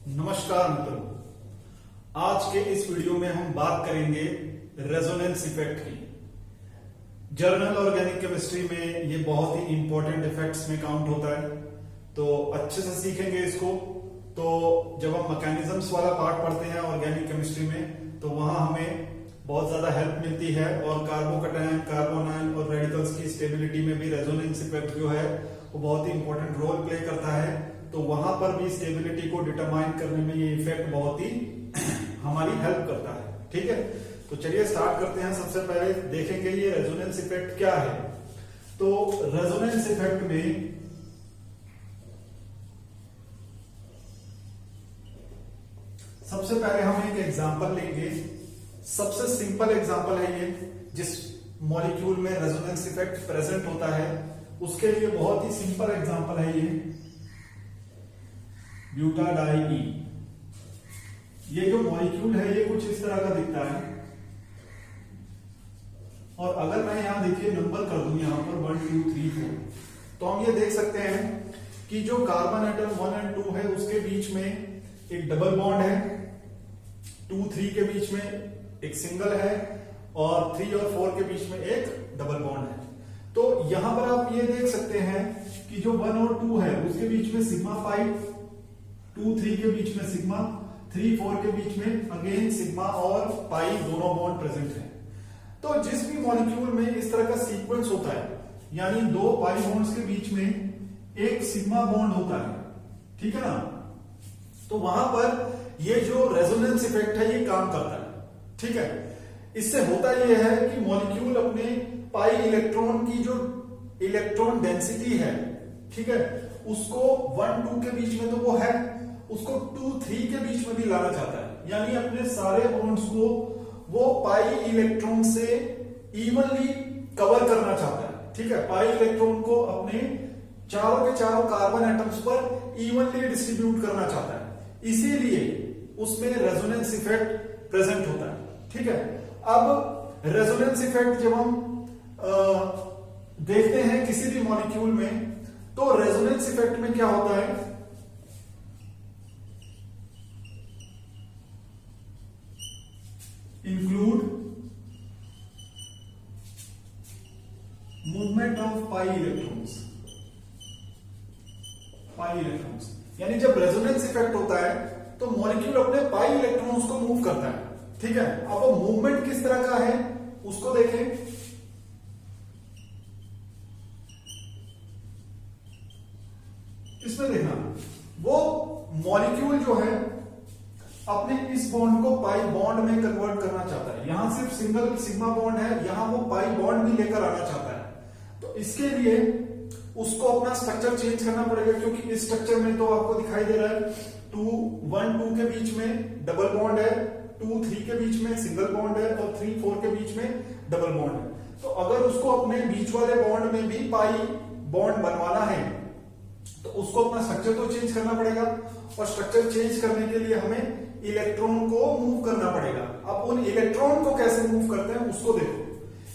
नमस्कार मित्रों, आज के इस वीडियो में हम बात करेंगे रेजोनेंस इफेक्ट की। जर्नल ऑर्गेनिक केमिस्ट्री में ये बहुत ही इंपॉर्टेंट इफेक्ट्स में काउंट होता है, तो अच्छे से सीखेंगे इसको। तो जब हम मैकेनिज्म्स वाला पार्ट पढ़ते हैं ऑर्गेनिक केमिस्ट्री में, तो वहां हमें बहुत ज्यादा हेल्प मिलती है और कार्बोकैटायन, कार्बोनाइल और रेडिकल्स की स्टेबिलिटी में भी रेजोनेंस इफेक्ट जो है वो बहुत ही इंपॉर्टेंट रोल प्ले करता है। तो वहां पर भी स्टेबिलिटी को डिटरमाइन करने में ये इफेक्ट बहुत ही हमारी हेल्प करता है। ठीक है, तो चलिए स्टार्ट करते हैं। सबसे पहले देखेंगे ये रेजोनेंस इफेक्ट क्या है। तो रेजोनेंस इफेक्ट में सबसे पहले हम एक एग्जांपल लेंगे। सबसे सिंपल एग्जांपल है ये, जिस मॉलिक्यूल में रेजोनेंस इफेक्ट प्रेजेंट होता है उसके लिए बहुत ही सिंपल एग्जांपल है ये ब्यूटाडाई। ये जो मॉलिक्यूल है ये कुछ इस तरह का दिखता है, और अगर मैं यहां देखिए नंबर कर दूं यहां पर 1 2 3 4, तो हम ये देख सकते हैं कि जो कार्बन एटम 1 और 2 है उसके बीच में एक डबल बॉन्ड है, 2 3 के बीच में एक सिंगल है, और 3 और 4 के बीच में एक डबल बॉन्ड है। तो यहां पर आप ये देख सकते हैं कि जो 1 और 2 है उसके बीच में सिग्मा 5, 2 3 के बीच में सिग्मा, 3 4 के बीच में अगेन सिग्मा और पाई दोनों बॉन्ड प्रेजेंट है। तो जिस भी मॉलिक्यूल में इस तरह का सीक्वेंस होता है, यानी 2 पाई बॉन्ड्स के बीच में एक सिग्मा बॉन्ड होता है, ठीक है ना, तो वहां पर ये जो रेजोनेंस इफेक्ट है ये काम करता है। ठीक है, इससे होता यह है कि मॉलिक्यूल अपने पाई इलेक्ट्रॉन की जो इलेक्ट्रॉन डेंसिटी है, ठीक है, उसको 1 2 के बीच में तो वो है, उसको 2 3 के बीच में भी लाना चाहता है, यानी अपने सारे बॉन्ड्स को वो पाई इलेक्ट्रॉन से इवनली कवर करना चाहता है। ठीक है, पाई इलेक्ट्रॉन को अपने चारों के चारों कार्बन एटम्स पर इवनली डिस्ट्रीब्यूट करना चाहता है, इसीलिए उसमें रेजोनेंस इफेक्ट प्रेजेंट होता है। ठीक है, अब रेजोनेंस इफेक्ट जब हम देखते हैं किसी भी मॉलिक्यूल में, तो रेजोनेंस इफेक्ट में क्या होता है, include movement of pi electrons. Pi electrons यानी जब रेजोनेंस इफेक्ट होता है तो मॉलिक्यूल अपने पाई इलेक्ट्रॉन्स को मूव करता है। ठीक है, अब वो मूवमेंट किस तरह का है उसको देखें। इसमें देखना, वो मॉलिक्यूल जो है अपने इस बॉन्ड को पाई बॉन्ड में कन्वर्ट करना चाहता है। यहां सिर्फ सिंगल सिग्मा बॉन्ड है, यहां वो पाई बॉन्ड भी लेकर आना चाहता है। तो इसके लिए उसको अपना स्ट्रक्चर चेंज करना पड़ेगा, क्योंकि इस स्ट्रक्चर में तो आपको दिखाई दे रहा है 1 2 के बीच में डबल बॉन्ड है, 2 3 के बीच में सिंगल बॉन्ड है, और 3 4 के बीच में डबल बॉन्ड है। तो अगर उसको अपने बीच वाले बॉन्ड में भी पाई बॉन्ड बनवाना है तो उसको अपना स्ट्रक्चर तो चेंज करना पड़ेगा, और स्ट्रक्चर चेंज करने के लिए हमें इलेक्ट्रॉन को मूव करना पड़ेगा। अब उन इलेक्ट्रॉन को कैसे मूव करते हैं उसको देखो।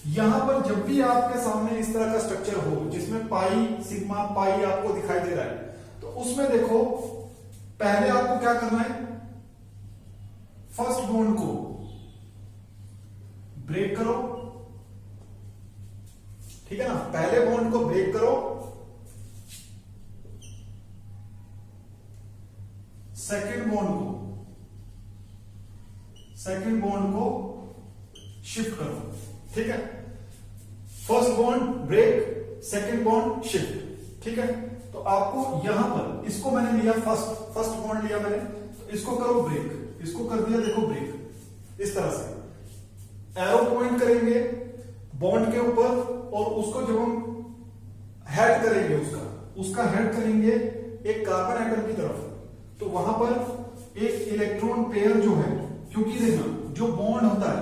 यहां पर जब भी आपके सामने इस तरह का स्ट्रक्चर हो जिसमें पाई सिग्मा पाई आपको दिखाई दे रहा है, तो उसमें देखो पहले आपको क्या करना है, फर्स्ट बॉन्ड को ब्रेक करो। ठीक है ना, पहले बॉन्ड को ब्रेक करो, सेकंड बॉन्ड को शिफ्ट करो। ठीक है, first bond break, second bond shift. ठीक है, तो आपको यहां पर इसको मैंने लिया, फर्स्ट बॉन्ड लिया मैंने, तो इसको करो ब्रेक, इसको कर दिया देखो ब्रेक। इस तरह से एरो पॉइंट करेंगे बॉन्ड के ऊपर, और उसको जब हम हेड करेंगे उसका हेड करेंगे एक कार्बन एटम की तरफ, तो वहां पर एक इलेक्ट्रॉन पेयर जो है, क्योंकि देखना जो बॉन्ड होता है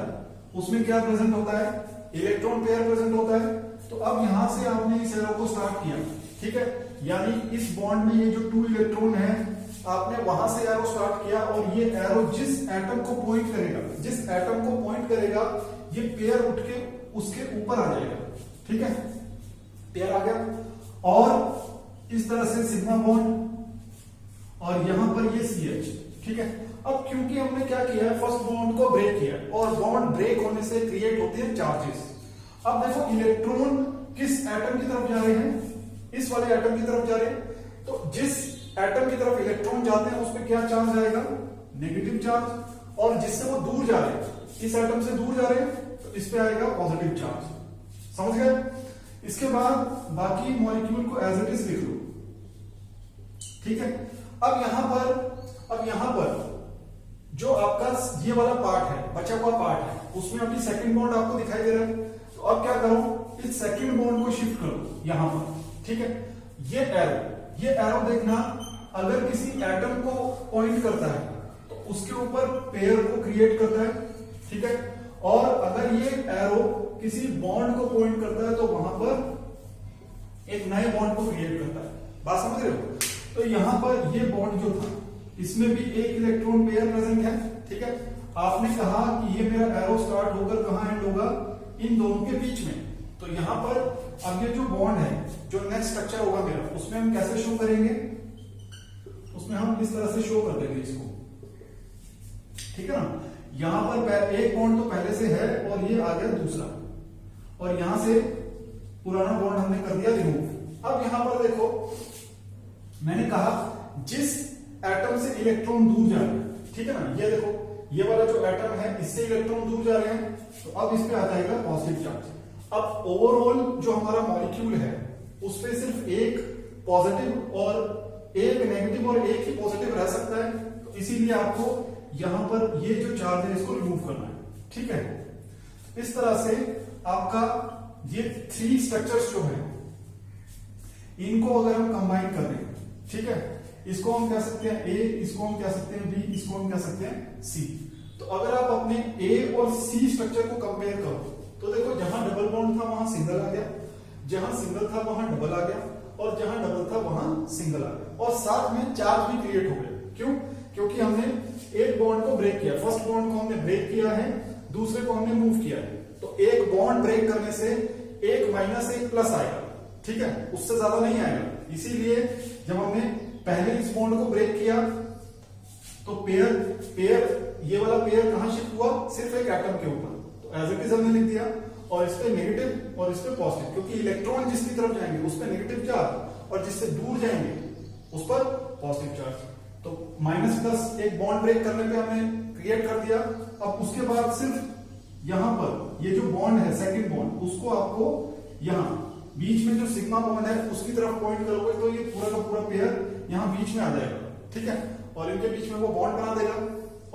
उसमें क्या प्रेजेंट होता है, इलेक्ट्रॉन पेयर प्रेजेंट होता है। तो अब यहां से आपने इस एरो को स्टार्ट किया। ठीक है, यानी इस बॉन्ड में ये जो 2 इलेक्ट्रॉन है आपने वहां से एरो स्टार्ट किया, और ये एरो जिस एटम को पॉइंट करेगा ये पेयर उठ के उसके ऊपर आ जाएगा। ठीक है, पेयर आ गया, और इस तरह से सिग्मा बॉन्ड, और यहां पर ये CH, ठीक है। अब क्योंकि हमने क्या किया है, फर्स्ट बॉन्ड को ब्रेक किया और बॉन्ड ब्रेक होने से क्रिएट होते हैं चार्जेस। अब देखो इलेक्ट्रॉन किस एटम की तरफ जा रहे हैं, इस वाले एटम की तरफ जा रहे हैं। तो जिस एटम की तरफ इलेक्ट्रॉन जाते हैं उस पर क्या चार्ज आएगा, नेगेटिव चार्ज। और जिससे वो दूर जा रहे हैं, इस एटम से दूर जा रहे हैं, तो इस पे आएगा पॉजिटिव चार्ज। समझ गए। इसके बाद बाकी मॉलिक्यूल को एज इट इज लिख लो, ठीक है। अब यहां पर जो आपका ये वाला पार्ट है, बचा हुआ पार्ट है, उसमें अभी सेकंड बॉन्ड आपको दिखाई दे रहा है। तो अब क्या करो, इस सेकंड बॉन्ड को शिफ्ट करो यहां पर, ठीक है। ये एरो देखना, अगर किसी एटम को पॉइंट करता है तो उसके ऊपर पेयर को क्रिएट करता है, ठीक है। और अगर ये एरो किसी बॉन्ड को पॉइंट करता है तो वहां पर एक नए बॉन्ड को क्रिएट करता है। बात समझ रहे हो। तो यहां पर ये बॉन्ड जो था, इसमें भी एक इलेक्ट्रॉन पेयर प्रेजेंट है, ठीक है। आपने कहा कि ये मेरा एरो स्टार्ट होकर कहां एंड होगा, इन दोनों के बीच में। तो यहां पर अब ये जो बॉन्ड है, जो नेक्स्ट स्ट्रक्चर होगा मेरा, उसमें हम कैसे शो करेंगे, उसमें हम इस तरह से शो कर देंगे इसको, ठीक है ना। यहां पर एक बॉन्ड तो पहले से है और ये आ गया दूसरा, और यहां से पुराना बॉन्ड हमने कर दिया रिमूव। अब यहां पर देखो, मैंने कहा जिस एटम से इलेक्ट्रॉन दूर जा रहे हैं, ठीक है ना। ये देखो, ये वाला जो एटम है, इससे इलेक्ट्रॉन दूर जा रहे हैं, तो अब इस पे आ जाएगा पॉजिटिव चार्ज। अब ओवरऑल जो हमारा मॉलिक्यूल है, उस पे सिर्फ एक पॉजिटिव और एक नेगेटिव और एक ही पॉजिटिव रह सकता है। तो इसीलिए आपको यहां पर ये जो चार्ज है इसको रिमूव करना है, ठीक है। इस तरह से आपका ये 3 स्ट्रक्चर्स जो है, इनको अगर हम कंबाइन कर दें, ठीक है, इसको हम कह सकते हैं ए, इसको हम कह सकते हैं बी, इसको हम कह सकते हैं सी। तो अगर आप अपने ए और सी स्ट्रक्चर को कंपेयर करो तो देखो, जहां डबल बॉन्ड था वहां सिंगल आ गया, जहां सिंगल था वहां डबल आ गया, और जहां डबल था वहां सिंगल आ गया, और साथ में चार्ज भी क्रिएट हो गया। क्यों? क्योंकि हमने एक बॉन्ड को ब्रेक किया, फर्स्ट बॉन्ड को हमने ब्रेक किया है, दूसरे को हमने मूव किया है। तो एक बॉन्ड ब्रेक करने से एक माइनस एक प्लस आएगा, ठीक है, उससे ज्यादा नहीं आएगा। इसीलिए जब हमने पहले इस बॉन्ड को ब्रेक किया तो पेयर ये वाला पेयर कहां शिफ्ट हुआ, सिर्फ एक एटम के ऊपर। तो एज इट इज हमने लिख दिया, और इस पे नेगेटिव और इस पे पॉजिटिव, क्योंकि इलेक्ट्रॉन जिसकी तरफ जाएंगे उस पे नेगेटिव चार्ज, और जिससे दूर जाएंगे उस पर पॉजिटिव चार्ज। तो माइनस प्लस एक बॉन्ड ब्रेक करने पे हमने क्रिएट कर दिया। अब उसके बाद सिर्फ यहां पर ये जो बॉन्ड है, सेकंड बॉन्ड, उसको आपको यहां बीच में जो सिग्मा बॉन्ड है उसकी तरफ पॉइंट करोगे तो ये पूरा का पूरा पेयर यहां बीच में आ जाएगा, ठीक है, और इनके बीच में वो बॉन्ड बना देगा।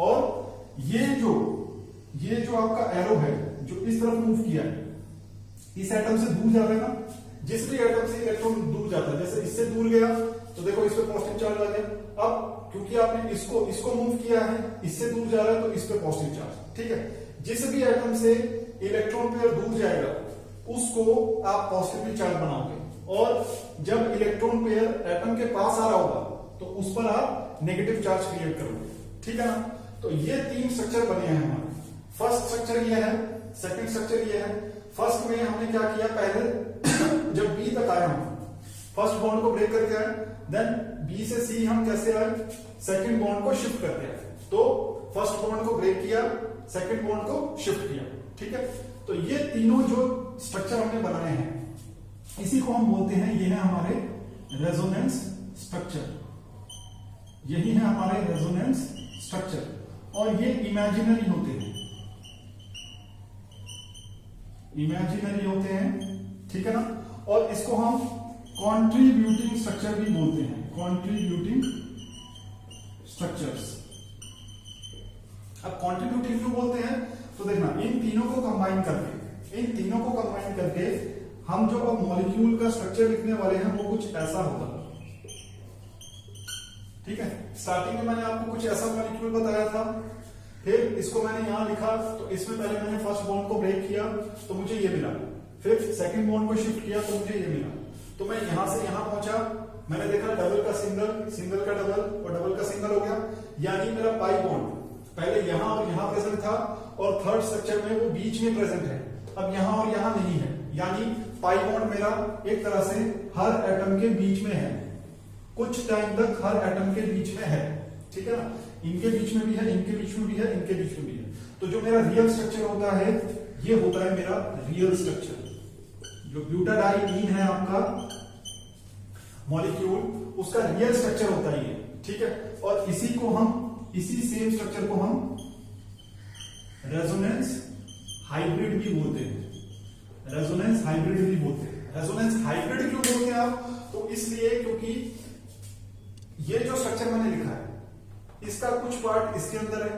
और ये जो आपका एरो है, जो इस तरफ मूव किया है, इस एटम से दूर जा रहा है ना, जिस भी एटम से इलेक्ट्रॉन दूर जाता है, जैसे इससे दूर गया तो देखो इस पे पॉजिटिव चार्ज आ गया। अब क्योंकि आपने इसको मूव किया है, इससे दूर जा रहा है तो इस पे पॉजिटिव चार्ज, ठीक है। जिस भी एटम से इलेक्ट्रॉन पेयर दूर जाएगा उसको आप पॉजिटिवली चार्ज बनाओगे, और जब इलेक्ट्रॉन पेयर एटम के पास आ रहा होगा तो उस पर आप नेगेटिव चार्ज क्रिएट करोगे, ठीक है ना। तो ये 3 स्ट्रक्चर बने हैं हमारे। फर्स्ट स्ट्रक्चर ये है, सेकंड स्ट्रक्चर ये है। फर्स्ट में हमने क्या किया, पहले जब बी तक आए हम फर्स्ट बॉन्ड को ब्रेक करके आए, देन बी से सी हम कैसे आए, सेकंड बॉन्ड को शिफ्ट करके आए। तो फर्स्ट बॉन्ड को ब्रेक किया, सेकंड बॉन्ड को शिफ्ट किया, ठीक है। तो ये तीनों जो स्ट्रक्चर हमने बनाए हैं, इसी को हम बोलते हैं, ये है हमारे रेजोनेंस स्ट्रक्चर। यही है हमारे रेजोनेंस स्ट्रक्चर, और ये इमेजिनरी होते हैं, इमेजिनरी होते हैं, ठीक है ना। और इसको हम कंट्रीब्यूटिंग स्ट्रक्चर भी बोलते हैं, कंट्रीब्यूटिंग स्ट्रक्चर्स। अब कंट्रीब्यूटिंग क्यों बोलते हैं, तो देखना, इन तीनों को कंबाइन करके हम जो अब मॉलिक्यूल का स्ट्रक्चर लिखने वाले हैं वो कुछ ऐसा होगा, ठीक है। स्टार्टिंग में मैंने आपको कुछ ऐसा मॉलिक्यूल बताया था, फिर इसको मैंने यहां लिखा, तो इसमें पहले मैंने फर्स्ट बॉन्ड को ब्रेक किया तो मुझे ये मिला, फिर सेकंड बॉन्ड को शिफ्ट किया तो मुझे ये मिला। तो मैं यहां से यहां पहुंचा, मैंने देखा डबल का सिंगल, सिंगल का डबल, और डबल का सिंगल हो गया, यानी मेरा पाई बॉन्ड पहले यहां और यहां प्रेजेंट था, और थर्ड स्ट्रक्चर में वो बीच में प्रेजेंट है, अब यहां और यहां नहीं है, यानी पाई बॉन्ड मेरा एक तरह से हर एटम के बीच में है, कुछ टाइम तक हर एटम के बीच में है, ठीक है ना। इनके बीच में भी है, इनके बीच में भी है, इनके बीच में भी है। तो जो मेरा रियल स्ट्रक्चर होता है ये होता है मेरा रियल स्ट्रक्चर। जो ब्यूटाडाइईन है आपका मॉलिक्यूल, उसका रियल स्ट्रक्चर होता है ये, ठीक है। और इसी सेम स्ट्रक्चर को हम रेजोनेंस हाइब्रिड भी बोलते हैं। रेजोनेंस हाइब्रिड भी बोलते हैं। रेजोनेंस हाइब्रिड क्यों बोलते हैं आप? तो इसलिए क्योंकि ये जो स्ट्रक्चर मैंने लिखा है, इसका कुछ पार्ट इसके अंदर है,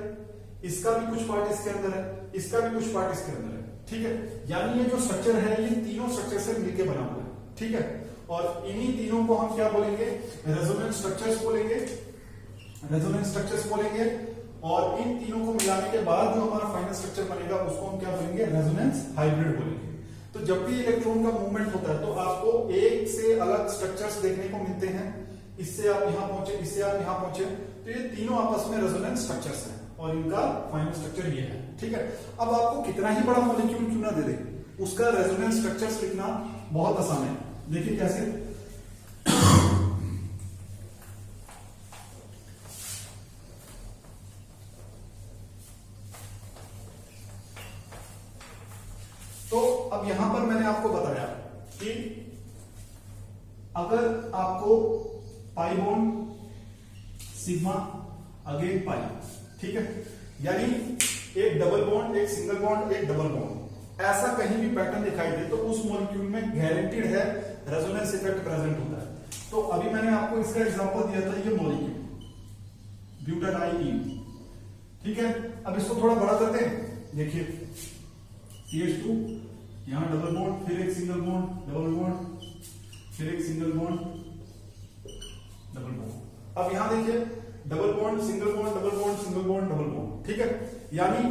इसका भी कुछ पार्ट इसके अंदर है, इसका भी कुछ पार्ट इसके अंदर है, ठीक है। यानी ये जो स्ट्रक्चर है ये तीनों स्ट्रक्चर से मिलकर बना हुआ है, ठीक है। और इन्हीं तीनों को हम क्या बोलेंगे? रेजोनेंस स्ट्रक्चर्स बोलेंगे, रेजोनेंस स्ट्रक्चर्स बोलेंगे। और इन तीनों को मिलाने के बाद जो हमारा फाइनल स्ट्रक्चर बनेगा उसको हम क्या बोलेंगे? रेजोनेंस हाइब्रिड बोलेंगे। तो जब भी इलेक्ट्रॉन का मूवमेंट होता है तो आपको एक से अलग स्ट्रक्चर्स देखने को मिलते हैं। इससे आप यहां पहुंचे, इससे आप यहां पहुंचे, तो ये तीनों आपस में रेजोनेंस स्ट्रक्चर्स हैं और इनका फाइनल स्ट्रक्चर ये है, ठीक है। अब आपको कितना ही बड़ा मॉलिक्यूल क्यों ना दे दे, उसका रेजोनेंस स्ट्रक्चर्स लिखना बहुत आसान है। देखिए कैसे, तो अब यहां पर मैंने आपको बताया कि अगर आपको पाई बॉन्ड सिग्मा अगेन पाई, ठीक है, यानी एक डबल बॉन्ड, एक सिंगल बॉन्ड, एक डबल बॉन्ड, ऐसा कहीं भी पैटर्न दिखाई दे तो उस मॉलिक्यूल में गारंटीड है रेजोनेंस इफेक्ट प्रेजेंट होता है। तो अभी मैंने आपको इसका एग्जांपल दिया था, ये मॉलिक्यूल ब्यूटाडाइईन, ठीक है। अब इसको थोड़ा बड़ा करते हैं। देखिए CH2, यहां डबल बॉन्ड, फिर एक सिंगल बॉन्ड, डबल बॉन्ड, फिर एक सिंगल बॉन्ड, डबल बॉन्ड। अब यहां देखिए double bond, single bond, double bond, single bond, double bond, ठीक है। यानी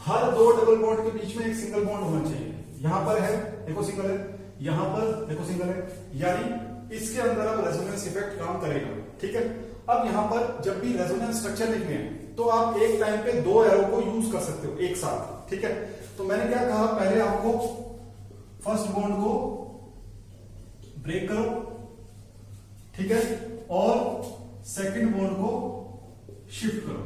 हर दो डबल बॉन्ड के बीच में एक सिंगल बॉन्ड होना चाहिए। यहां पर है, देखो सिंगल है, यहां पर देखो सिंगल है, यानी इसके अंदर अब रेजोनेंस इफेक्ट काम करेगा, ठीक है। अब यहां पर जब भी रेजोनेंस स्ट्रक्चर लिखते हैं तो आप एक टाइम पे दो एरो को यूज कर सकते हो एक साथ, ठीक है। तो मैंने क्या कहा, पहले आपको फर्स्ट बॉन्ड को ब्रेक करो, ठीक है, और सेकंड बॉन्ड को शिफ्ट करो,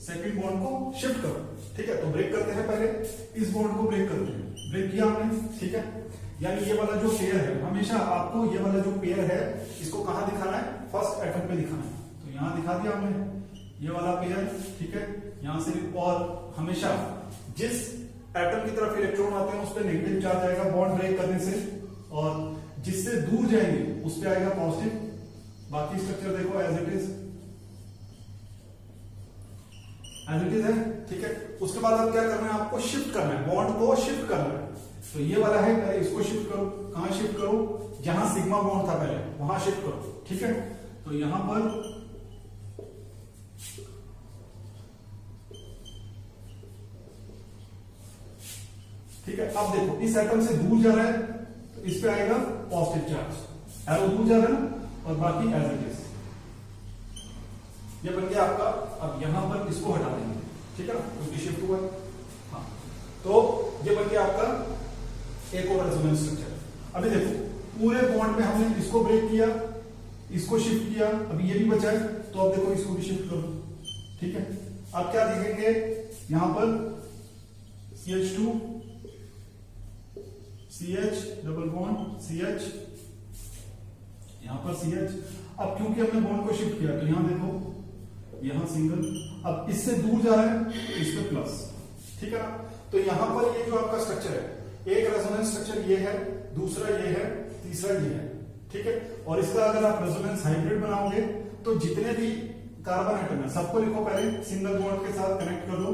सेकंड बॉन्ड को शिफ्ट करो, ठीक है। तो ब्रेक करते हैं, पहले इस बॉन्ड को ब्रेक करते हैं, ब्रेक किया हमने, ठीक है। यानी ये वाला जो पेयर है, हमेशा आपको ये वाला जो पेयर है इसको कहां दिखाना है? फर्स्ट एटम पे दिखाना है। तो यहां दिखा दिया हमने ये वाला पेयर, ठीक है, यहां से। और हमेशा जिस एटम की तरफ इलेक्ट्रॉन आते हैं उस पर नेगेटिव चार्ज आएगा बॉन्ड ब्रेक करने से, और जिससे दूर जाएंगे उस पर आएगा पॉजिटिव। बाकी स्ट्रक्चर देखो एज इट इज है, ठीक है। उसके बाद अब क्या करना है? आपको शिफ्ट करना है, बॉन्ड को शिफ्ट करना है। तो ये वाला है, पहले इसको शिफ्ट करो। कहां शिफ्ट करो? जहां सिग्मा बॉन्ड था पहले वहां शिफ्ट करो, ठीक है। तो यहां पर ठीक है। अब देखो इस एटम से दूर जा रहा है तो इस पे आएगा पॉजिटिव चार्ज, एरो दूर जा रहा है ना, और बाकी एज इट इज। ये बन गया आपका। अब यहां पर इसको हटा देंगे, ठीक है ना, क्योंकि शिफ्ट हुआ। हाँ, तो ये बन गया आपका एक और रेजोनेंस स्ट्रक्चर। अभी देखो पूरे बॉन्ड में हमने इसको ब्रेक किया, इसको शिफ्ट किया, अभी ये भी बचा है, तो अब देखो इसको भी शिफ्ट करो, ठीक है। अब क्या देखेंगे? यहां पर CH2 CH double bond CH, यहां पर CH। अब क्योंकि हमने बॉन्ड को शिफ्ट किया तो यहां देखो, यहां सिंगल, अब इससे दूर जा रहा है इस पे प्लस, ठीक है ना। तो यहां पर ये जो आपका स्ट्रक्चर है, एक रेजोनेंस स्ट्रक्चर ये है, दूसरा ये है, तीसरा ये है, ठीक है। और इसका अगर आप रेजोनेंस हाइब्रिड बनाओगे तो जितने भी कार्बन एटम है सबको लिखो, पहले सिंगल बॉन्ड के साथ कनेक्ट कर दो।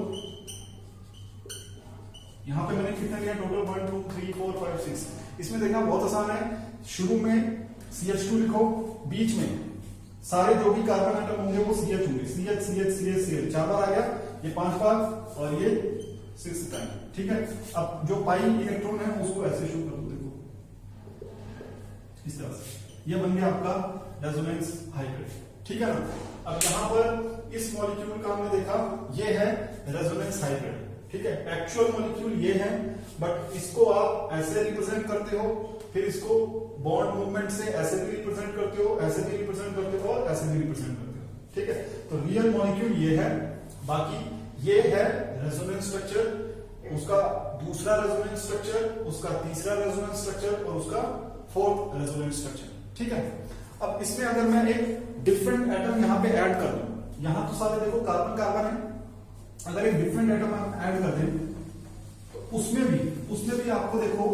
यहां पे मैंने कितना लिया टोटल? 1 2 3 4 5 6। इसमें देखना बहुत आसान है, शुरू में CH2 लिखो, बीच में सारे जो भी कार्बन एटम होंगे वो CH होंगे, CH CH CH CH 4 बार आ गया, ये 5 बार और ये 6 टाइम, ठीक है। अब जो पाई इलेक्ट्रॉन है उसको ऐसे शो कर दो, देखो इस तरह से, ये बन गया आपका रेजोनेंस हाइब्रिड, ठीक है ना। अब यहां पर इस मॉलिक्यूल का हमने देखा, ये है रेजोनेंस हाइब्रिड, ठीक है। एक्चुअल मॉलिक्यूल ये है, बट इसको आप ऐसे रिप्रेजेंट करते हो, फिर इसको बॉन्ड मूवमेंट से ऐसे भी रिप्रेजेंट करते हो, ऐसे भी रिप्रेजेंट करते हो और ऐसे भी रिप्रेजेंट करते हो, ठीक है। तो रियल मॉलिक्यूल ये है, बाकी ये है रेजोनेंस स्ट्रक्चर, उसका दूसरा रेजोनेंस स्ट्रक्चर, उसका तीसरा रेजोनेंस स्ट्रक्चर और उसका फोर्थ रेजोनेंस स्ट्रक्चर। ठीक है, अब इसमें अगर मैं एक डिफरेंट एटम यहां पे ऐड कर दूं, यहां तो सारे देखो कार्बन कार्बन है, अगर एक डिफरेंट एटम हम ऐड कर दें तो उसमें भी आपको देखो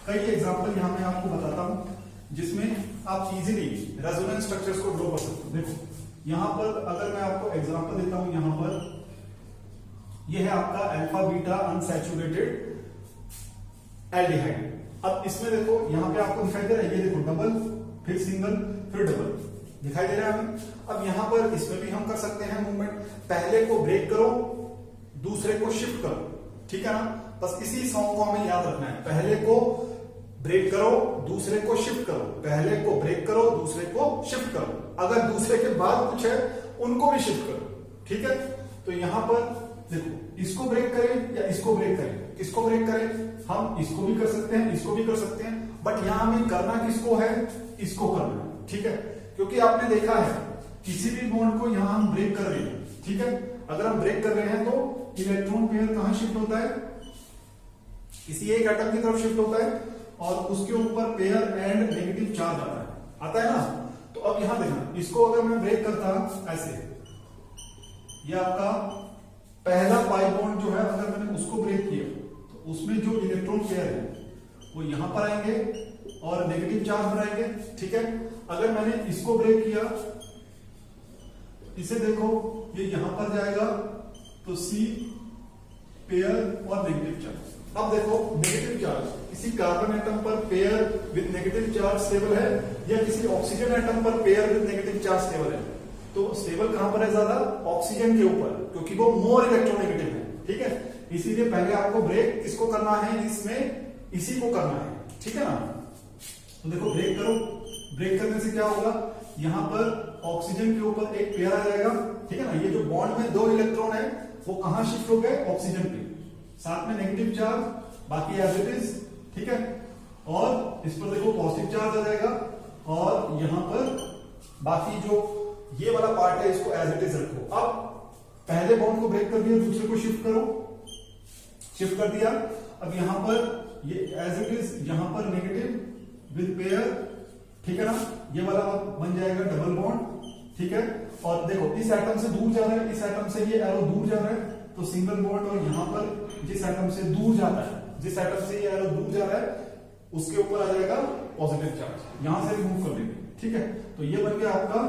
कई एग्जांपल यहां मैं आपको बताता हूं जिसमें आप इजीली रेजोनेंस स्ट्रक्चर्स को ड्रॉ कर सकते हो। देखो यहां पर अगर मैं आपको एग्जांपल देता हूं, यहां पर यह है आपका अल्फा बीटा अनसैचुरेटेड एल्डिहाइड। अब इसमें देखो यहां पे आपको दिखाई दे रहा है, ये देखो डबल, फिर सिंगल, फिर डबल दिखाई दे रहा है हमें। अब यहां पर इसमें भी हम कर सकते हैं मूवमेंट, पहले को ब्रेक करो, दूसरे को शिफ्ट करो, ठीक है ना। बस इसी सॉन्ग को हमें याद रखना है, पहले को ब्रेक करो, दूसरे को शिफ्ट करो, पहले को ब्रेक करो, दूसरे को शिफ्ट करो, अगर दूसरे के बाद कुछ है उनको भी शिफ्ट करो। ठीक है, तो यहां पर देखो इसको ब्रेक करें या इसको ब्रेक करें, किसको ब्रेक करें, हम इसको भी कर सकते हैं, इसको भी कर सकते हैं, बट यहां हमें करना किसको है, इसको करना है। ठीक है, क्योंकि आपने देखा है किसी भी बॉन्ड को यहां हम ब्रेक कर रहे हैं, ठीक है, अगर हम ब्रेक कर रहे हैं तो इलेक्ट्रॉन पेयर कहां शिफ्ट होता है, किसी एक एटम की तरफ शिफ्ट होता है और उसके ऊपर पेयर एंड नेगेटिव चार्ज आता है ना। तो अब यहां देखना, इसको अगर मैं ब्रेक करता ऐसे, ये आपका पहला पाई बॉन्ड जो है अगर मैंने उसको ब्रेक किया तो उसमें जो इलेक्ट्रॉन पेयर है वो यहां पर आएंगे और नेगेटिव चार्ज बनाएंगे। ठीक है, अगर मैंने इसको ब्रेक किया, इसे देखो ये यहां पर जाएगा तो सी पेयर और नेगेटिव चार्ज। अब देखो नेगेटिव चार्ज किसी कार्बन एटम पर pair with negative charge stable है या किसी ऑक्सीजन एटम पर pair with negative charge stable है, तो स्टेबल कहां पर है ज्यादा, ऑक्सीजन के ऊपर, क्योंकि वो मोर इलेक्ट्रोनेगेटिव है। ठीक है, इसीलिए पहले आपको ब्रेक किसको करना है, इसमें इसी को करना है। ठीक है ना, तो देखो ब्रेक करो, ब्रेक करने से क्या होगा, यहां पर ऑक्सीजन के ऊपर एक पेयर आ जाएगा। ठीक है ना, ये जो बॉन्ड में दो इलेक्ट्रॉन है वो कहां शिफ्ट हो गए, ऑक्सीजन पे, साथ में नेगेटिव चार्ज, बाकी एज इट इज। ठीक है, और इस पर देखो पॉजिटिव चार्ज आ जाएगा और यहां पर बाकी जो ये वाला पार्ट है इसको एज इट इज रखो। अब पहले बॉन्ड को ब्रेक कर दिया, दूसरे को शिफ्ट करो, शिफ्ट कर दिया, अब यहां पर ये एज इट इज, यहां पर नेगेटिव विद पेयर। ठीक है ना, ये वाला बन जाएगा डबल बॉन्ड। ठीक है, और देखो इस एटम से दूर जा रहा है, इस एटम से ये एरो दूर जा रहा है तो सिंगल बॉन्ड, और यहां पर जिस एटम से दूर जाता है, जिस एटम से ये एरो दूर जा रहा है उसके ऊपर आ जाएगा पॉजिटिव चार्ज, यहां से रिमूव कर देंगे। ठीक है, तो ये बन गया आपका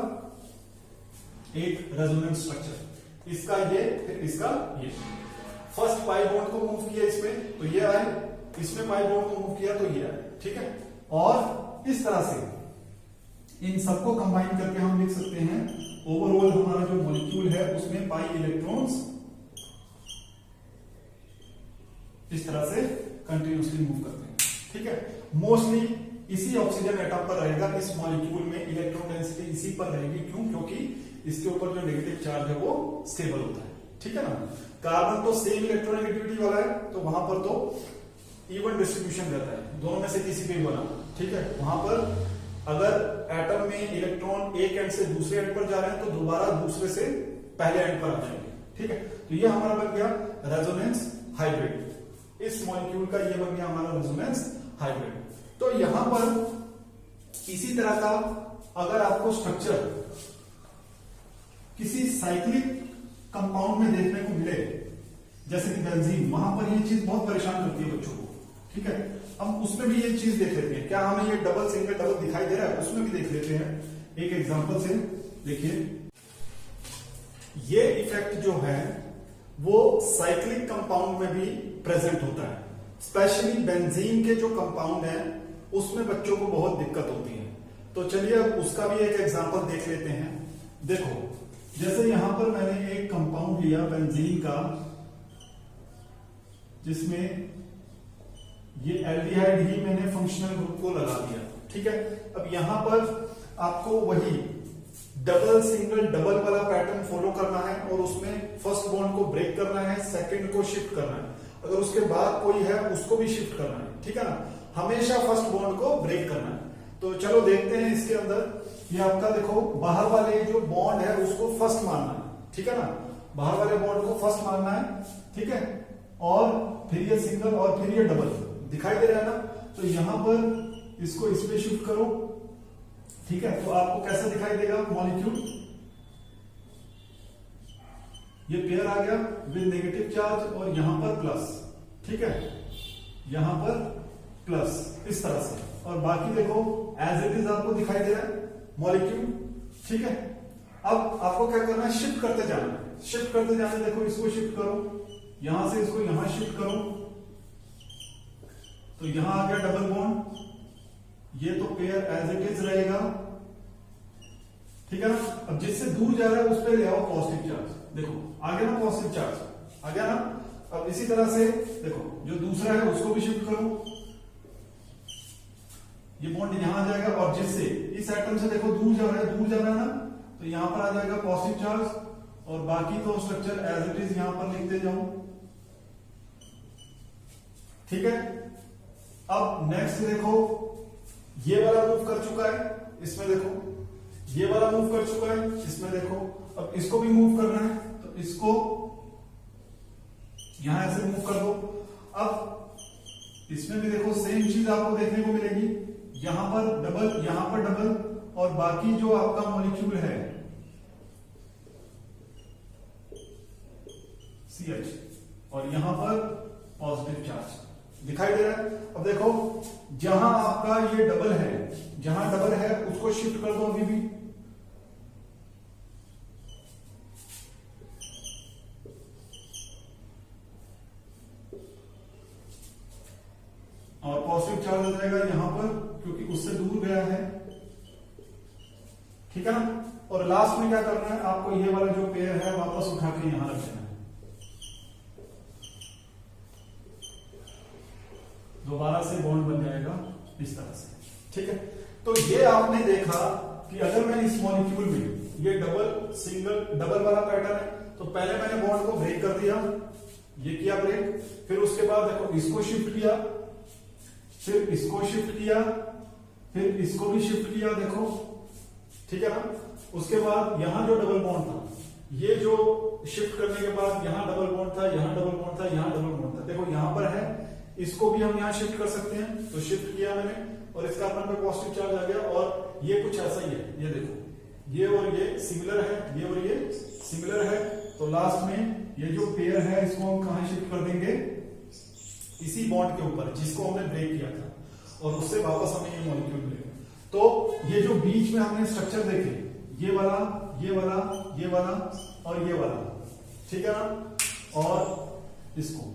एक रेजोनेंस स्ट्रक्चर, इसका ये फिर इसका ये। फर्स्ट पाई बॉन्ड को मूव किया इसमें तो ये आए, इसमें पाई बॉन्ड को मूव किया तो ये आए। ठीक है, और इस तरह से इन सबको कंबाइन करके हम लिख सकते हैं ओवरऑल हमारा जो मॉलिक्यूल है उसमें पाई इलेक्ट्रॉन्स इस तरह से कंटिन्यूसली मूव करते हैं। ठीक है, मोस्टली इसी ऑक्सीजन एटम पर रहेगा, इस मॉलिक्यूल में इलेक्ट्रॉन डेंसिटी इसी पर रहेगी। क्यों, क्योंकि इसके ऊपर जो नेगेटिव चार्ज है वो स्टेबल होता है। ठीक है ना, कार्बन तो सेम इलेक्ट्रोनेगेटिविटी वाला है तो वहां पर तो इवन डिस्ट्रीब्यूशन रहता है, दोनों में से किसी पे भी बना। ठीक है, वहां पर अगर एटम में इलेक्ट्रॉन एक एंड से दूसरे एंड पर जा रहे हैं तो दोबारा दूसरे से पहले एंड पर आ जाएंगे। ठीक है, तो ये हमारा बन गया रेजोनेंस हाइब्रिड, इस मॉलिक्यूल का ये बन गया हमारा रेजोनेंस हाइब्रिड। तो यहां पर इसी तरह का अगर आपको स्ट्रक्चर किसी साइक्लिक कंपाउंड में देखने को मिले, जैसे कि बेंजीन, वहां पर ये चीज बहुत परेशान करती है बच्चों को। ठीक है, हम उसमें भी ये चीज देख लेते हैं, क्या हमें ये डबल सिंगल डबल दिखाई दे रहा है, उसमें भी देख लेते हैं एक एग्जांपल से। देखिए ये इफेक्ट जो है वो साइक्लिक कंपाउंड में भी प्रेजेंट होता है, स्पेशली बेंजीन के जो कंपाउंड है उसमें बच्चों को बहुत दिक्कत होती है। तो चलिए अब उसका भी एक एग्जांपल देख लेते हैं। देखो जैसे यहां पर मैंने एक कंपाउंड लिया बेंजीन का जिसमें ये एल्डिहाइड ही मैंने फंक्शनल ग्रुप को लगा दिया। ठीक है, अब यहां पर आपको वही डबल सिंगल डबल वाला पैटर्न फॉलो करना है और उसमें फर्स्ट बॉन्ड को ब्रेक करना है, सेकंड को शिफ्ट करना है, अगर उसके बाद कोई है उसको भी शिफ्ट करना है। ठीक है ना, हमेशा फर्स्ट बॉन्ड को ब्रेक करना है। तो चलो देखते हैं इसके अंदर ये आपका देखो बाहर वाले जो बॉन्ड है उसको फर्स्ट मानना है, ठीक है ना, बाहर वाले बॉन्ड को फर्स्ट मानना है, ठीक है, और फिर ये सिंगल और फिर ये डबल दिखाई दे रहा है ना, तो यहां पर इसको इस पे शिफ्ट करो, ठीक है, तो आपको कैसा दिखाई देगा मॉलिक्यूल, ये पेयर आ गया विद नेगेटिव चार्ज और यहां पर प्लस, ठीक है, यहां पर प्लस इस तरह से, और बाकी देखो एज इट इज आपको दिखाई दे रहा है मॉलिक्यूल, ठीक है। अब आपको क्या करना है, शिफ्ट करते जाना है, शिफ्ट करते जाना है, देखो इसको शिफ्ट करो, यहां से इसको यहां शिफ्ट करो, तो यहां आ गया डबल बॉन्ड, ये तो पेयर एज इट इज रहेगा, ठीक है ना। अब जिससे दूर जा रहा है उस पर ले आओ पॉजिटिव चार्ज, देखो आ गया ना पॉजिटिव चार्ज, आ गया ना। अब इसी तरह से देखो जो दूसरा है उसको भी शिफ्ट करो, ये बॉन्ड यहां आ जाएगा, और जिससे इस एटम से देखो दूर जा रहा है, दूर जा रहा है ना, तो यहां पर आ जाएगा पॉजिटिव चार्ज, और बाकी तो स्ट्रक्चर एज इट इज यहां पर लिखते जाओ, ठीक है। अब नेक्स्ट देखो ये वाला मूव कर चुका है, इसमें देखो ये वाला मूव कर चुका है, इसमें देखो अब इसको भी मूव करना है, तो इसको यहां ऐसे मूव कर दो। अब इसमें भी देखो सेम चीज आपको देखने को मिलेगी, यहां पर डबल, यहां पर डबल, और बाकी जो आपका मॉलिक्यूल है CH, और यहां पर पॉजिटिव चार्ज दिखाई दे रहा है। अब देखो जहां आपका ये डबल है, जहां डबल है उसको शिफ्ट कर दो अभी भी, और पॉजिटिव चार्ज हो जाएगा यहां पर क्योंकि उससे दूर गया है, ठीक है ना। और लास्ट में क्या करना है, आपको ये वाला जो पेयर है वापस उठा के यहां रख देना है, दोबारा से बॉन्ड बन जाएगा इस तरह से, ठीक है। तो ये आपने देखा कि अगर मैं इस मॉलिक्यूल में ये डबल सिंगल डबल वाला पैटर्न है, तो पहले मैंने बॉन्ड को ब्रेक कर दिया, ये किया ब्रेक, फिर उसके बाद देखो इसको शिफ्ट किया, फिर इसको शिफ्ट किया, फिर इसको भी शिफ्ट किया, देखो ठीक है ना। उसके बाद यहां जो डबल बॉन्ड था, ये जो शिफ्ट करने के बाद यहां डबल बॉन्ड था, यहां डबल बॉन्ड था, यहां डबल बॉन्ड था, देखो यहां पर है, इसको भी हम यहां शिफ्ट कर सकते हैं, तो शिफ्ट किया मैंने और इसका अपन पे पॉजिटिव चार्ज आ गया, और ये कुछ ऐसा ही है, ये देखो ये और ये सिमिलर है, ये और ये सिमिलर है, तो लास्ट में ये जो पेयर है इसको हम कहां शिफ्ट कर देंगे, इसी बॉन्ड के ऊपर जिसको हमने ब्रेक किया था, और उससे वापस हमें ये मॉलिक्यूल मिलेगा। तो ये जो बीच में हमने स्ट्रक्चर देखे, ये वाला, ये वाला, ये वाला और ये वाला, ठीक है ना, और इसको,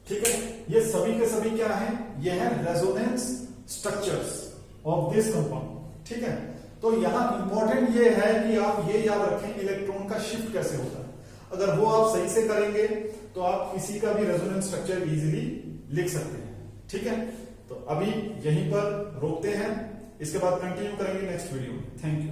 ठीक है, ये सभी के सभी क्या है, ये है resonance structures of this compound, ठीक है। तो यहां इंपॉर्टेंट ये है कि आप ये याद रखें इलेक्ट्रॉन का शिफ्ट कैसे होता है, अगर वो आप सही से करेंगे तो आप किसी का भी रेजोनेंस स्ट्रक्चर इजीली लिख सकते हैं, ठीक है। तो अभी यहीं पर रोकते हैं, इसके बाद कंटिन्यू करेंगे नेक्स्ट वीडियो में। Thank you.